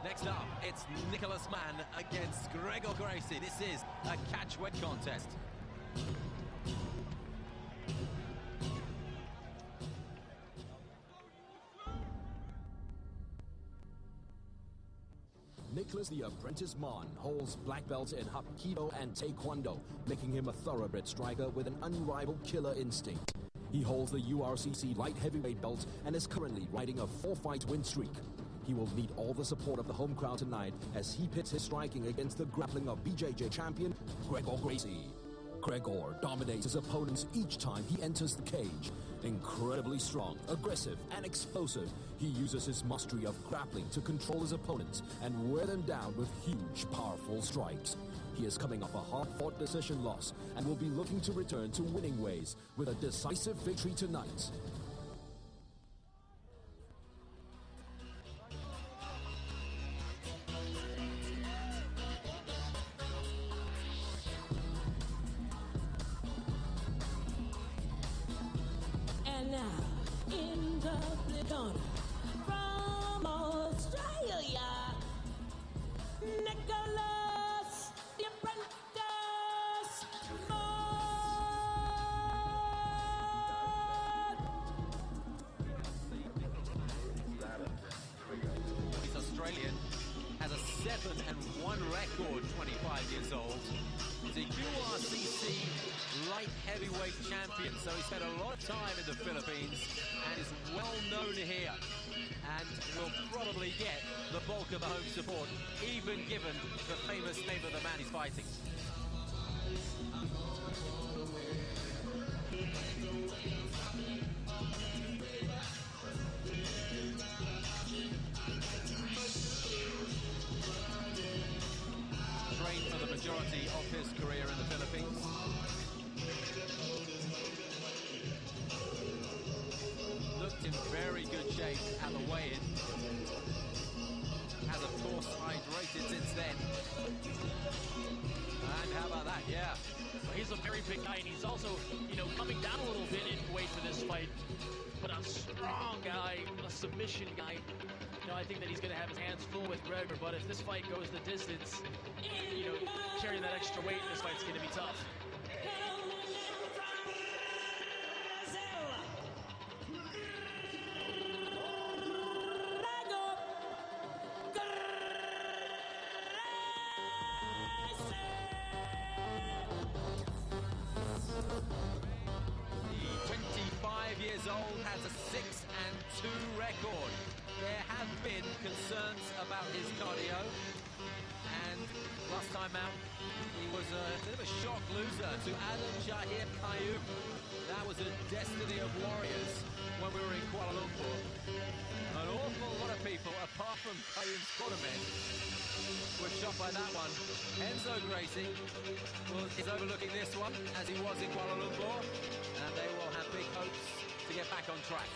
Next up, it's Nicholas Mann against Gregor Gracie. This is a catch-weight contest. Nicholas the Apprentice Mann holds black belts in Hapkido and Taekwondo, making him a thoroughbred striker with an unrivaled killer instinct. He holds the URCC light heavyweight belt and is currently riding a 4-fight win streak. He will need all the support of the home crowd tonight as he pits his striking against the grappling of BJJ champion Gregor Gracie. Gregor dominates his opponents each time he enters the cage. Incredibly strong, aggressive, and explosive, he uses his mastery of grappling to control his opponents and wear them down with huge, powerful strikes. He is coming off a hard-fought decision loss and will be looking to return to winning ways with a decisive victory tonight. And now, in the corner, from Australia, Nicholas the Apprentice Mann. He's Australian, has a 7-1 record, 25 years old. He's a URCC light heavyweight champion, so he spent a lot of time in the Philippines and is well known here and will probably get the bulk of the home support, even given the famous name of the man he's fighting. Trained for the majority of his career in the Philippines. Looked in very good shape at the weigh-in. Has, of course, hydrated since then. And how about that? Yeah. Well, he's a very big guy, and he's also, coming down a little bit in weight for this fight. But a strong guy, a submission guy. I think that he's going to have his hands full with Gregor, but if this fight goes the distance, carrying that extra weight, this fight's going to be tough. 25 years old, has a 6-2 record. There have been concerns about his cardio, and last time out, he was a bit of a shock loser to Adam Shahir Qayyum. That was a destiny of warriors when we were in Kuala Lumpur. An awful lot of people, apart from Qayyum's cornermen, were shocked by that one. Enzo Gracie is overlooking this one, as he was in Kuala Lumpur, and they will have big hopes to get back on track.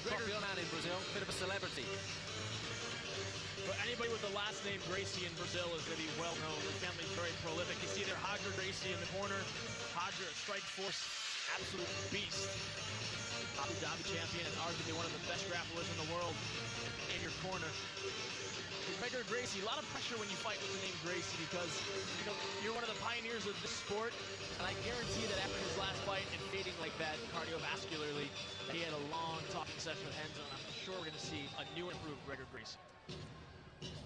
Popular man in Brazil, bit of a celebrity. But anybody with the last name Gracie in Brazil is going to be well known. His family's very prolific. You see there, Roger Gracie in the corner. Roger, strike force, absolute beast. Abu Dhabi champion and arguably one of the best grapplers in the world in your corner. Gregor Gracie, a lot of pressure when you fight with the name Gracie because you're one of the pioneers of this sport, and I guarantee that after his last fight and fading like that cardiovascularly, he had a long talking session with Enzo, and I'm sure we're going to see a new and improved Gregor Gracie.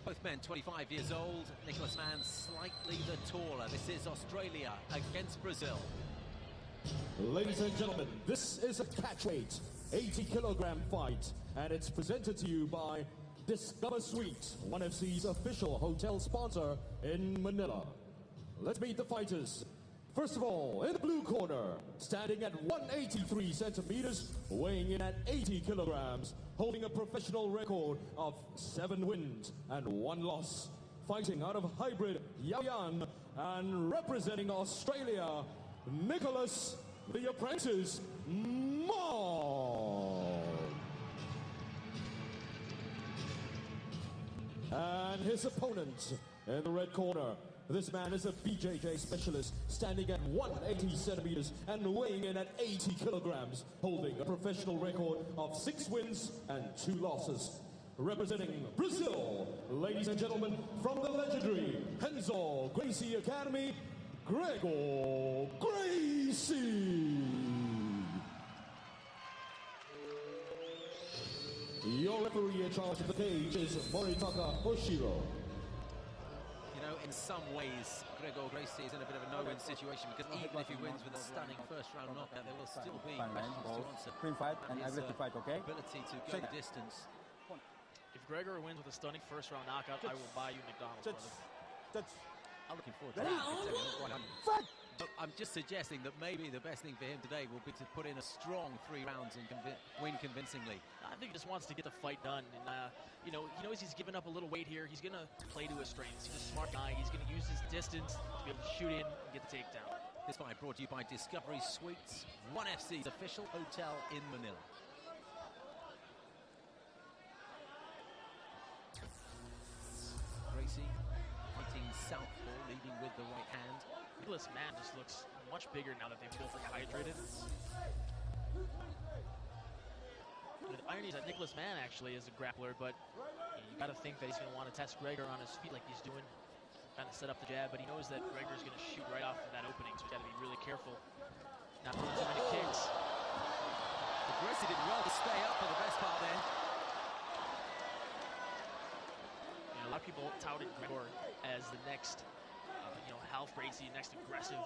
Both men 25 years old. Nicholas Mann slightly the taller. This is Australia against Brazil. Ladies and gentlemen, this is a catchweight 80-kilogram fight, and it's presented to you by Discover Suite, ONE FC's official hotel sponsor in Manila. Let's meet the fighters. First of all, in the blue corner, standing at 183 centimeters, weighing in at 80 kilograms, holding a professional record of 7 wins and 1 loss, fighting out of hybrid Yaoyan and representing Australia, Nicholas the Apprentice Mann. And his opponent in the red corner, This man is a BJJ specialist, standing at 180 centimeters and weighing in at 80 kilograms, holding a professional record of 6 wins and 2 losses. Representing Brazil, ladies and gentlemen, from the legendary Renzo Gracie Academy, Gregor Gracie. Your referee in charge of the cage is Moritaka Oshiro. You know, in some ways, Gregor Gracie is in a bit of a no-win situation because even if he wins with a stunning first-round knockout, there will still be questions to answer. Clean fight and his, aggressive fight, okay? Ability to go the distance. If Gregor wins with a stunning first-round knockout, I will buy you McDonald's, brother. I'm looking forward to that. But I'm just suggesting that maybe the best thing for him today will be to put in a strong 3 rounds and win convincingly. I think he just wants to get the fight done. And, you know, he knows he's given up a little weight here. He's going to play to his strengths. He's a smart guy. He's going to use his distance to be able to shoot in and get the takedown. This fight brought to you by Discovery Suites, 1FC's official hotel in Manila. Gracie hitting southpaw, leading with the right hand. Mann just looks much bigger now that they've both rehydrated. The irony is that Mann actually is a grappler, but you got to think that he's going to want to test Gregor on his feet like he's doing. Kind of set up the jab, but he knows that Gregor's going to shoot right off of that opening, so he's got to be really careful. Not throwing too many kicks. But Gracie did well to stay up for the best part then. You know, a lot of people touted Gregor as the next Half Gracie, next aggressive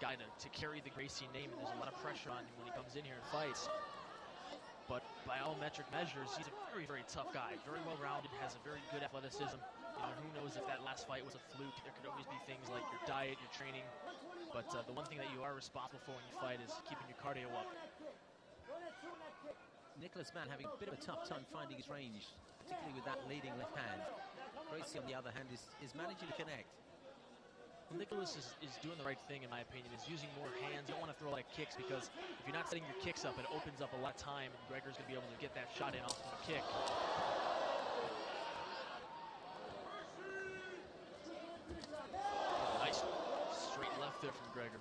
guy to carry the Gracie name, and there's a lot of pressure on him when he comes in here and fights. But by all metric measures, he's a very, very tough guy, very well-rounded, has a very good athleticism. You know, who knows if that last fight was a fluke? There could always be things like your diet, your training, but the one thing that you are responsible for when you fight is keeping your cardio up. Mann having a bit of a tough time finding his range, particularly with that leading left hand. Gracie, on the other hand, is managing to connect. Nicholas is doing the right thing, in my opinion, is using more hands. You don't want to throw a lot of kicks because if you're not setting your kicks up, it opens up a lot of time, and Gregor's going to be able to get that shot in off of a kick. Nice straight left there from Gregor.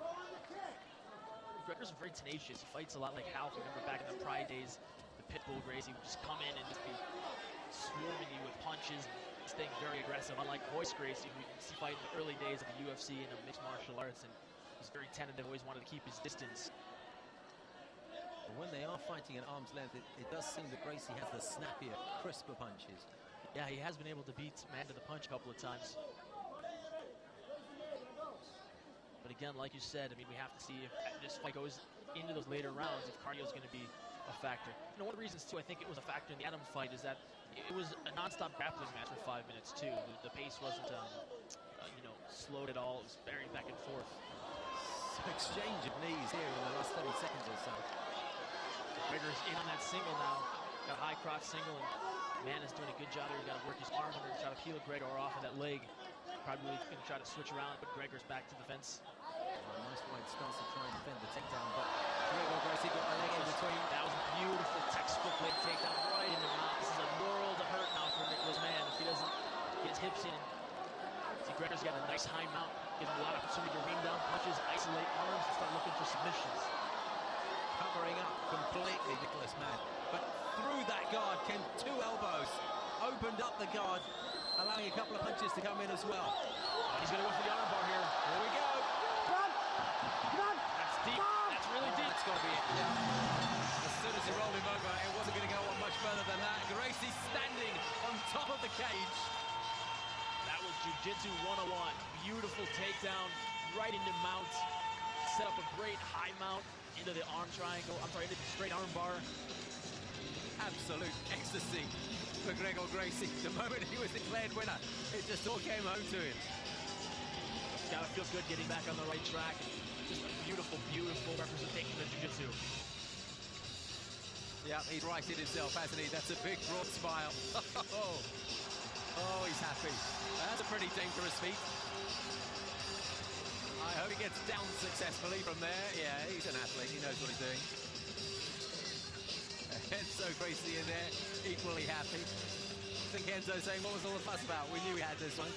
Gregor's very tenacious. He fights a lot like Half. Remember back in the Pride days, the Pitbull Gracie would just come in and just be swarming you with punches, staying very aggressive, unlike Royce Gracie, who you see fight in the early days of the UFC and of mixed martial arts, and he's very tentative, always wanted to keep his distance. But when they are fighting at arm's length, it does seem that Gracie has the snappier, crisper punches. Yeah, he has been able to beat Mann to the punch a couple of times. But again, like you said, I mean, we have to see if this fight goes into those later rounds, if cardio is going to be a factor. You know, one of the reasons, too, I think it was a factor in the Adams fight is that it was a non-stop grappling match for 5 minutes, too. The pace wasn't, you know, slowed at all. It was very back and forth. Exchange of knees here in the last 30 seconds or so. Gregor's in on that single now. Got a high cross single, and Mann is doing a good job there. He's got to work his arm under and try to peel Gregor off of that leg. Probably going to try to switch around, but Gregor's back to the fence. Nice wide stance to try and defend the takedown, but Gregor Gracie got a leg in between. That was a beautiful textbook leg takedown right in the mouth. This is a world of hurt now for Mann if he doesn't get his hips in. See, Gregor's got a nice high mount, gives him a lot of opportunity to ring down punches, isolate arms, and start looking for submissions. Covering up completely Mann, but through that guard came 2 elbows, opened up the guard, allowing a couple of punches to come in as well. He's going to go for the armbar here. Here we go. That's deep. That's really deep. That's got to be it. Yeah. As soon as he rolled him over, it wasn't going to go on much further than that. Gracie standing on top of the cage. That was Jiu-Jitsu 101. Beautiful takedown right into mount. Set up a great high mount into the arm triangle. I'm sorry, into the straight arm bar. Absolute ecstasy for Gregor Gracie. The moment he was declared winner, it just all came home to him. It's got to feel good getting back on the right track. Just a beautiful, beautiful representation of Jiu-Jitsu. Yeah, he's righted himself, hasn't he? That's a big, broad smile. Oh, he's happy. That's a pretty dangerous feat. I hope he gets down successfully from there. Yeah, he's an athlete. He knows what he's doing. Enzo Gracie in there, equally happy. I think Enzo saying, what was all the fuss about? We knew we had this one.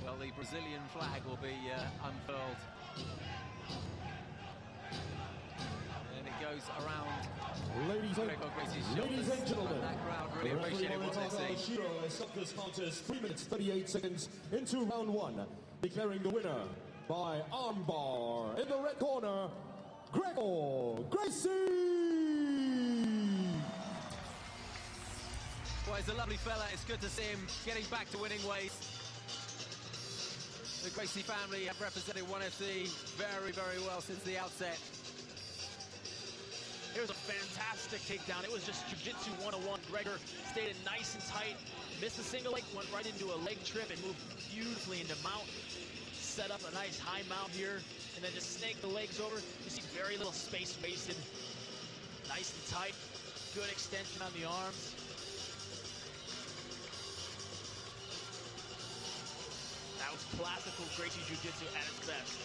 Well, the Brazilian flag will be unfurled. And it goes around Gregor Gracie's shoulders. and gentlemen, That crowd really appreciated what they've seen. Shiro has stopped this contest 3 minutes 38 seconds into round 1, declaring the winner by armbar in the red corner, Gregor Gracie! Well, he's a lovely fella. It's good to see him getting back to winning ways. The Gracie family have represented 1FC very, very well since the outset. It was a fantastic takedown. It was just jiu-jitsu 101. Gregor stayed in nice and tight, missed a single leg, went right into a leg trip and moved beautifully into mount. Set up a nice high mount here, and then just snake the legs over. You see very little space wasted. Nice and tight, good extension on the arms. That was classical Gracie jiu-jitsu at its best.